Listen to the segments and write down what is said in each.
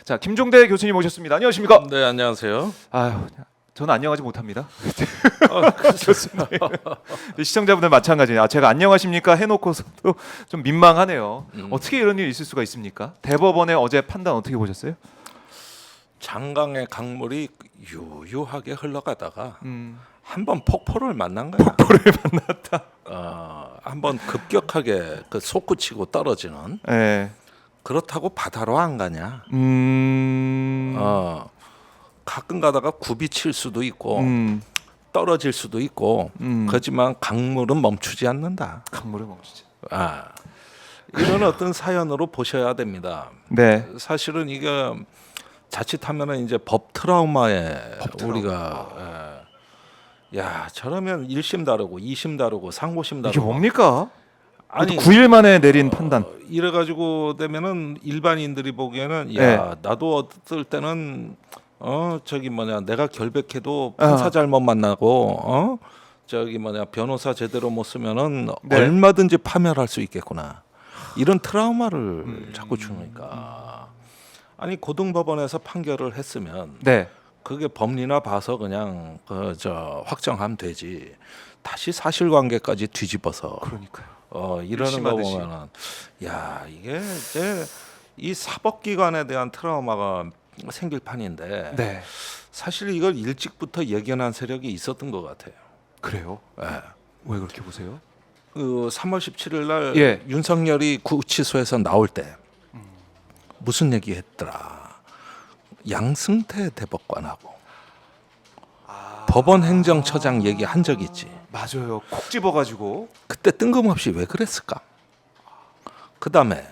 자, 김종대 교수님 오셨습니다. 안녕하십니까? 네, 안녕하세요. 아유, 저는 안녕하지 못합니다. 그렇죠. 교수님. 시청자분들 마찬가지예요. 제가 안녕하십니까 해놓고서도 좀 민망하네요. 어떻게 이런 일이 있을 수가 있습니까? 대법원의 어제 판단 어떻게 보셨어요? 장강의 강물이 유유하게 흘러가다가 한번 폭포를 만난 거야. 폭포를 만났다. 한번 급격하게 그 솟구치고 떨어지는. 네. 그렇다고 바다로 안 가냐? 가끔 가다가 굽이 칠 수도 있고 떨어질 수도 있고 그렇지만 강물은 멈추지 않는다. 강물을 멈추지. 이런 어떤 사연으로 보셔야 됩니다. 네. 사실은 이게 자칫하면은 이제 법 트라우마에 우리가 야 저러면 1심 다르고 2심 다르고 상고심 이게 다르고 뭡니까? 아니 9일 만에 내린 판단. 이래가지고 되면은 일반인들이 보기에는 네. 야 나도 어떨 때는 저기 뭐냐 내가 결백해도 판사 잘못 만나고 저기 뭐냐 변호사 제대로 못 쓰면은 네. 얼마든지 파멸할 수 있겠구나 이런 트라우마를 자꾸 주니까 아니 고등법원에서 판결을 했으면 네. 그게 법리나 봐서 그냥 확정하면 되지 다시 사실관계까지 뒤집어서 그러니까요. 이러는 거 의심하듯이. 보면은 야 이게 이제 이 사법기관에 대한 트라우마가 생길 판인데 네. 사실 이걸 일찍부터 예견한 세력이 있었던 것 같아요. 그래요? 예. 왜 그렇게 보세요? 그 3월 17일 날 예. 윤석열이 구치소에서 나올 때 무슨 얘기했더라. 양승태 대법관하고 법원 행정처장 얘기한 적 있지. 맞아요. 콕 집어가지고. 그때 뜬금없이 왜 그랬을까? 그 다음에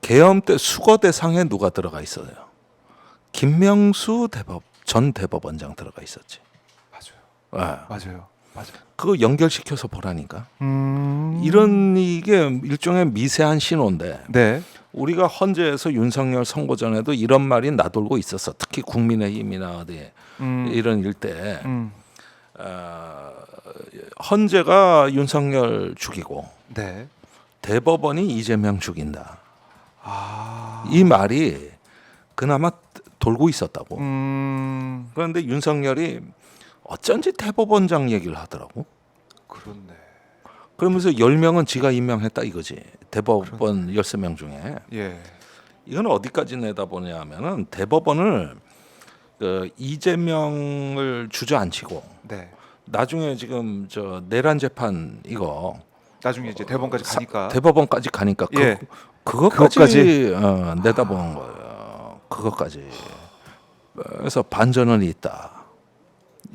계엄 때 수거 대상에 누가 들어가 있어요? 김명수 전 대법원장 들어가 있었지. 맞아요. 예. 맞아요. 맞아요. 그거 연결시켜서 보라니까. 이런 이게 일종의 미세한 신호인데 네. 우리가 헌재에서 윤석열 선고 전에도 이런 말이 나돌고 있었어. 특히 국민의힘이나 어디 이런 일때 헌재가 윤석열 죽이고 네. 대법원이 이재명 죽인다. 이 말이 그나마 돌고 있었다고. 그런데 윤석열이 어쩐지 대법원장 얘기를 하더라고. 그렇네. 그러면서 10명은 지가 임명했다 이거지. 대법원 13명 중에. 예. 이건 어디까지 내다보냐 하면은 대법원을 그 이재명을 주저앉히고 네. 나중에 지금 저 내란 재판 이거 나중에 이제 대법원까지 가니까. 대법원까지 가니까 예. 그것까지 내다보는 거예요. 그것까지. 그래서 반전은 있다.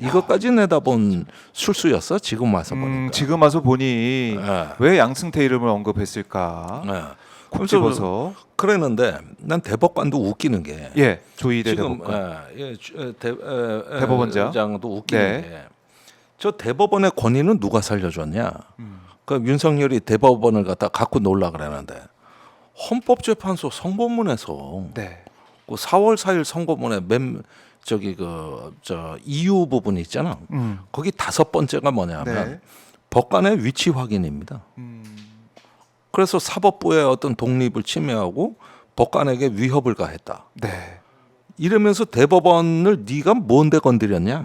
이것까지 내다본 술수였어. 지금 와서 보니까. 지금 와서 보니 예. 왜 양승태 이름을 언급했을까? 콕 집어서. 그랬는데 난 대법관도 웃기는 게 예. 조희대 지금 대법관. 대법원장 대법원장도 웃기는 네. 게 저 대법원의 권위는 누가 살려줬냐? 그 윤석열이 대법원을 갖고 놀라 그러는데 헌법재판소 선고문에서 네. 그 4월 4일 선고문에 이유 부분 있잖아. 거기 5번째가 뭐냐면 네. 법관의 위치 확인입니다. 그래서 사법부의 어떤 독립을 침해하고 법관에게 위협을 가했다. 네. 이러면서 대법원을 네가 뭔데 건드렸냐?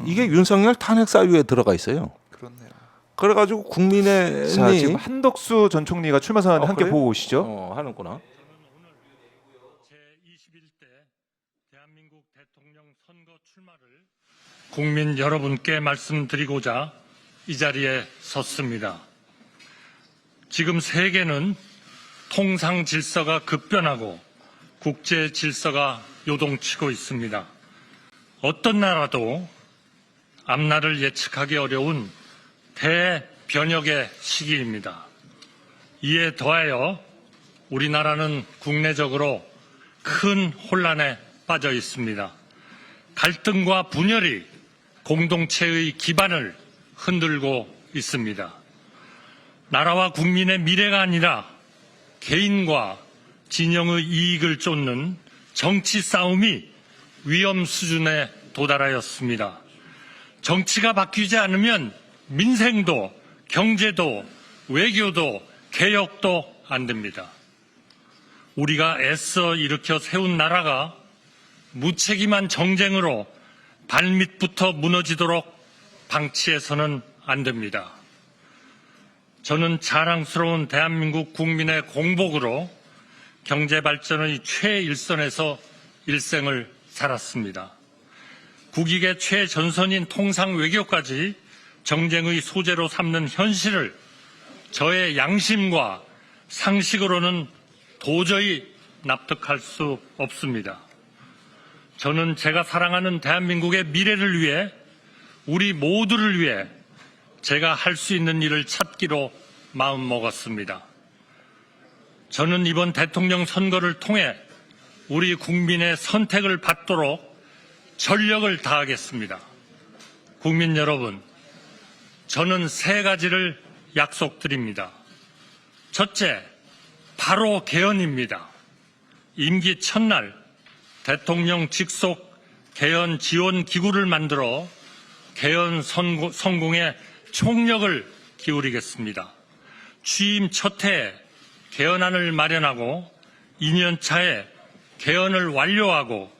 이게 윤석열 탄핵 사유에 들어가 있어요. 그렇네요. 그래가지고 자, 국민의힘이 지금 한덕수 전 총리가 출마 선언 함께 그래? 보고 오시죠. 하는구나. 제21대 대한민국 대통령 선거 출마를 국민 여러분께 말씀드리고자 이 자리에 섰습니다. 지금 세계는 통상 질서가 급변하고 국제 질서가 요동치고 있습니다. 어떤 나라도 앞날을 예측하기 어려운 대변혁의 시기입니다. 이에 더하여 우리나라는 국내적으로 큰 혼란에 빠져 있습니다. 갈등과 분열이 공동체의 기반을 흔들고 있습니다. 나라와 국민의 미래가 아니라 개인과 진영의 이익을 쫓는 정치 싸움이 위험 수준에 도달하였습니다. 정치가 바뀌지 않으면 민생도 경제도 외교도 개혁도 안 됩니다. 우리가 애써 일으켜 세운 나라가 무책임한 정쟁으로 발밑부터 무너지도록 방치해서는 안 됩니다. 저는 자랑스러운 대한민국 국민의 공복으로 경제 발전의 최일선에서 일생을 살았습니다. 국익의 최전선인 통상 외교까지 정쟁의 소재로 삼는 현실을 저의 양심과 상식으로는 도저히 납득할 수 없습니다. 저는 제가 사랑하는 대한민국의 미래를 위해, 우리 모두를 위해 제가 할 수 있는 일을 찾기로 마음먹었습니다. 저는 이번 대통령 선거를 통해 우리 국민의 선택을 받도록 전력을 다하겠습니다. 국민 여러분, 저는 3가지를 약속드립니다. 첫째, 바로 개헌입니다. 임기 첫날 대통령 직속 개헌 지원 기구를 만들어 개헌 성공에 총력을 기울이겠습니다. 취임 첫 해에 개헌안을 마련하고 2년 차에 개헌을 완료하고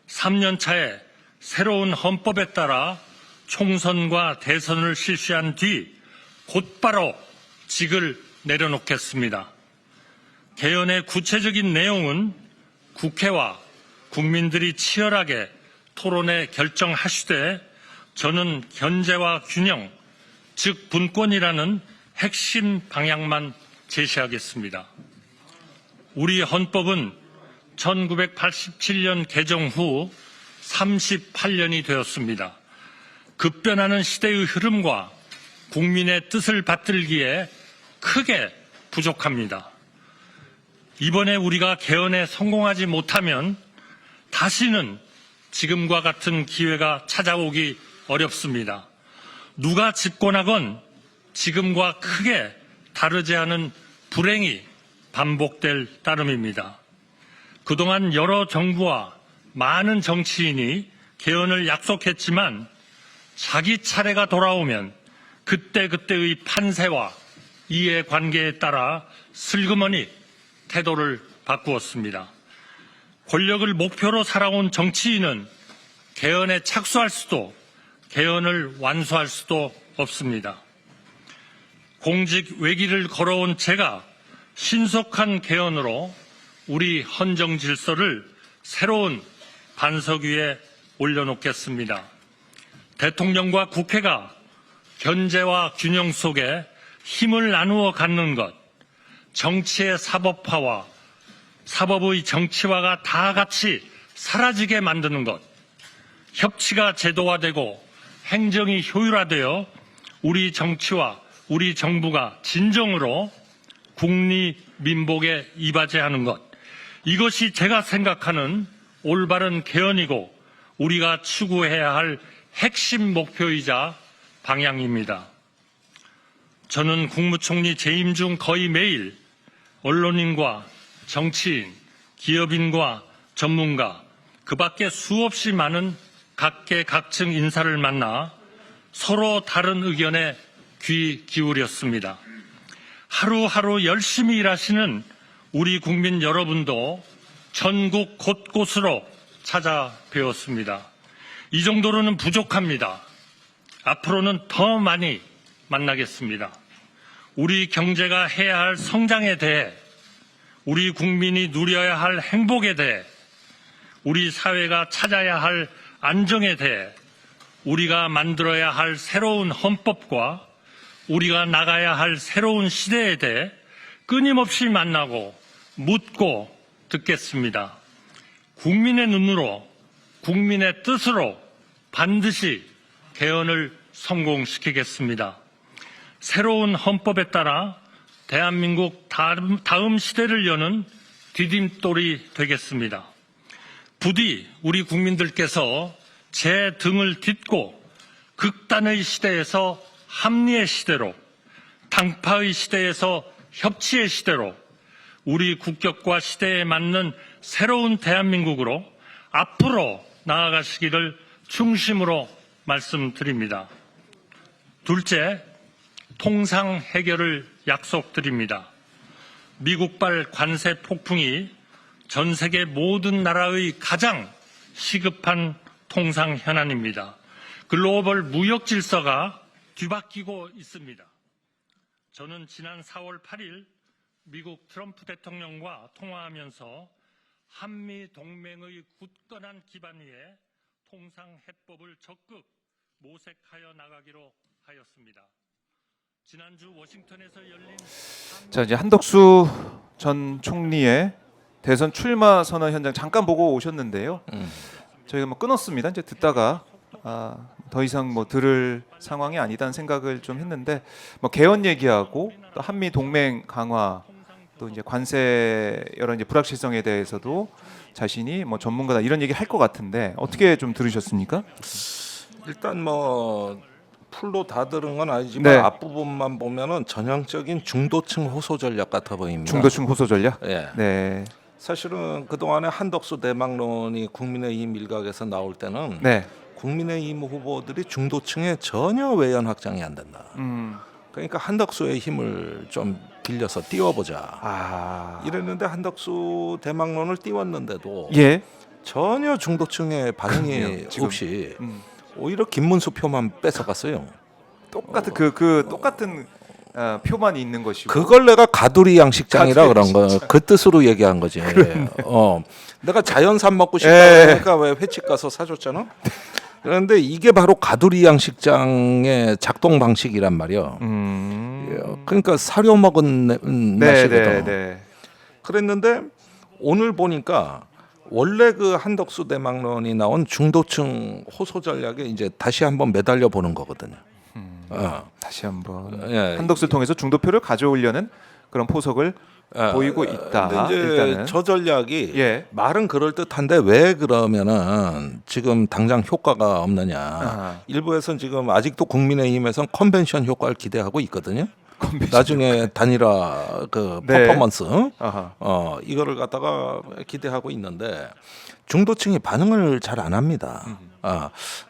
3년 차에 새로운 헌법에 따라 총선과 대선을 실시한 뒤 곧바로 직을 내려놓겠습니다. 개헌의 구체적인 내용은 국회와 국민들이 치열하게 토론해 결정하시되 저는 견제와 균형, 즉 분권이라는 핵심 방향만 제시하겠습니다. 우리 헌법은 1987년 개정 후 38년이 되었습니다. 급변하는 시대의 흐름과 국민의 뜻을 받들기에 크게 부족합니다. 이번에 우리가 개헌에 성공하지 못하면 다시는 지금과 같은 기회가 찾아오기 어렵습니다. 누가 집권하건 지금과 크게 다르지 않은 불행이 반복될 따름입니다. 그동안 여러 정부와 많은 정치인이 개헌을 약속했지만 자기 차례가 돌아오면 그때그때의 판세와 이해관계에 따라 슬그머니 태도를 바꾸었습니다. 권력을 목표로 살아온 정치인은 개헌에 착수할 수도 개헌을 완수할 수도 없습니다. 공직 외길을 걸어온 제가 신속한 개헌으로 우리 헌정 질서를 새로운 반석 위에 올려놓겠습니다. 대통령과 국회가 견제와 균형 속에 힘을 나누어 갖는 것, 정치의 사법화와 사법의 정치화가 다 같이 사라지게 만드는 것, 협치가 제도화되고 행정이 효율화되어 우리 정치와 우리 정부가 진정으로 국리민복에 이바지하는 것, 이것이 제가 생각하는 올바른 개헌이고 우리가 추구해야 할 핵심 목표이자 방향입니다. 저는 국무총리 재임 중 거의 매일 언론인과 정치인, 기업인과 전문가, 그 밖에 수없이 많은 각계각층 인사를 만나 서로 다른 의견에 귀 기울였습니다. 하루하루 열심히 일하시는 우리 국민 여러분도 전국 곳곳으로 찾아뵈었습니다. 이 정도로는 부족합니다. 앞으로는 더 많이 만나겠습니다. 우리 경제가 해야 할 성장에 대해, 우리 국민이 누려야 할 행복에 대해, 우리 사회가 찾아야 할 안정에 대해, 우리가 만들어야 할 새로운 헌법과 우리가 나가야 할 새로운 시대에 대해 끊임없이 만나고 묻고 듣겠습니다. 국민의 눈으로, 국민의 뜻으로 반드시 개헌을 성공시키겠습니다. 새로운 헌법에 따라 대한민국 다음 시대를 여는 디딤돌이 되겠습니다. 부디 우리 국민들께서 제 등을 딛고 극단의 시대에서 합리의 시대로, 당파의 시대에서 협치의 시대로 우리 국격과 시대에 맞는 새로운 대한민국으로 앞으로 나아가시기를 중심으로 말씀드립니다. 둘째, 통상 해결을 약속드립니다. 미국발 관세 폭풍이 전 세계 모든 나라의 가장 시급한 통상 현안입니다. 글로벌 무역 질서가 뒤바뀌고 있습니다. 저는 지난 4월 8일 미국 트럼프 대통령과 통화하면서 한미 동맹의 굳건한 기반 위에 통상 해법을 적극 모색하여 나가기로 하였습니다. 지난주 워싱턴에서 열린 자, 이제 한덕수 전 총리의 대선 출마 선언 현장 잠깐 보고 오셨는데요. 저희가 뭐 끊었습니다. 이제 듣다가 더 이상 뭐 들을 상황이 아니다는 생각을 좀 했는데 뭐 개헌 얘기하고 또 한미 동맹 강화 또 이제 관세 여러 이제 불확실성에 대해서도 자신이 뭐 전문가다 이런 얘기 할 것 같은데 어떻게 좀 들으셨습니까? 일단 뭐 풀로 다 들은 건 아니지만 네. 앞부분만 보면은 전형적인 중도층 호소 전략 같아 보입니다. 중도층 호소 전략? 예. 네. 사실은 그동안에 한덕수 대망론이 국민의힘 일각에서 나올 때는 네. 국민의힘 후보들이 중도층에 전혀 외연 확장이 안 된다. 그러니까 한덕수의 힘을 좀 빌려서 띄워보자. 이랬는데 한덕수 대망론을 띄웠는데도 예. 전혀 중도층의 반응이 그럼요, 지금. 없이 오히려 김문수 표만 뺏어갔어요. 똑같은 그 똑같은 표만 있는 것이고. 그걸 내가 가두리 양식장이라 가두리 그런 거. 그 뜻으로 얘기한 거지. 내가 자연산 먹고 싶다 예. 그러니까 왜 횟집 가서 사줬잖아. 그런데 이게 바로 가두리 양식장의 작동 방식이란 말이야. 그러니까 사료 먹은 맛이거든. 네. 그랬는데 오늘 보니까 원래 그 한덕수 대망론이 나온 중도층 호소 전략에 이제 다시 한번 매달려 보는 거거든요. 다시 한번 예. 한덕수를 통해서 중도표를 가져오려는 그런 포석을 보이고 있다. 근데 이제 일단은 저 전략이 예. 말은 그럴 듯한데 왜 그러면은 지금 당장 효과가 없느냐? 일부에서는 지금 아직도 국민의힘에서는 컨벤션 효과를 기대하고 있거든요. 나중에 단일화 그 네. 퍼포먼스 아하. 이거를 갖다가 기대하고 있는데 중도층이 반응을 잘 안 합니다.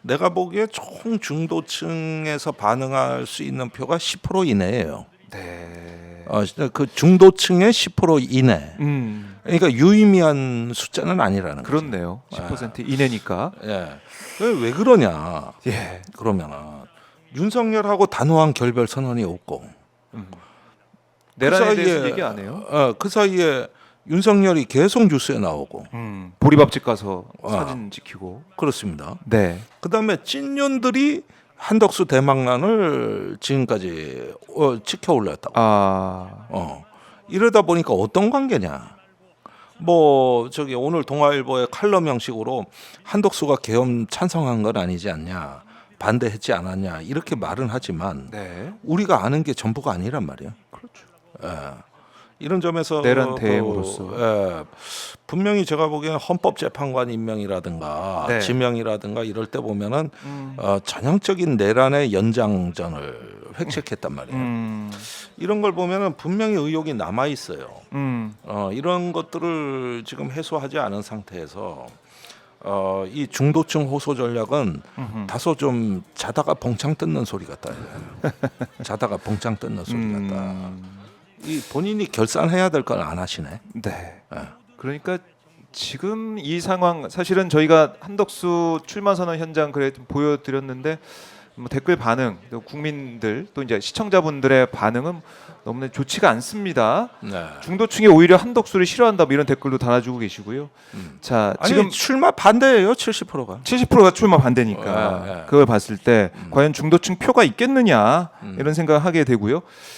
내가 보기에 총 중도층에서 반응할 수 있는 표가 10% 이내예요. 네. 그 중도층의 10% 이내. 그러니까 유의미한 숫자는 아니라는 거죠. 그렇네요. 10% 이내니까. 예. 왜 그러냐? 예. 그러면은 윤석열하고 단호한 결별 선언이 없고 내란에 그 대해서 사이에- 얘기 안 해요. 그 사이에 윤석열이 계속 뉴스에 나오고 보리밥집 가서 사진 찍히고. 그렇습니다. 네. 그다음에 찐년들이 한덕수 대망란을 지금까지 지켜 올렸다고. 이러다 보니까 어떤 관계냐? 뭐 저기 오늘 동아일보의 칼럼 형식으로 한덕수가 계엄 찬성한 건 아니지 않냐, 반대했지 않았냐 이렇게 말은 하지만 네. 우리가 아는 게 전부가 아니란 말이에요. 그렇죠. 이런 점에서 내란 대행으로서. 분명히 제가 보기에는 헌법재판관 임명이라든가 네. 지명이라든가 이럴 때 보면은 전형적인 내란의 연장전을 획책했단 말이에요. 이런 걸 보면은 분명히 의혹이 남아 있어요. 이런 것들을 지금 해소하지 않은 상태에서 이 중도층 호소 전략은 다소 좀 자다가 봉창 뜯는 소리 같다. 자다가 봉창 뜯는 소리 같다. 이 본인이 결산해야 될 걸 안 하시네. 네. 그러니까 지금 이 상황 사실은 저희가 한덕수 출마 선언 현장 그래 좀 보여드렸는데 뭐 댓글 반응, 또 국민들 또 이제 시청자분들의 반응은 너무나 좋지가 않습니다. 네. 중도층이 오히려 한덕수를 싫어한다 뭐 이런 댓글도 달아주고 계시고요. 자, 아니, 지금 출마 반대예요. 70%가. 70%가 출마 반대니까 네. 그걸 봤을 때 과연 중도층 표가 있겠느냐 이런 생각을 하게 되고요.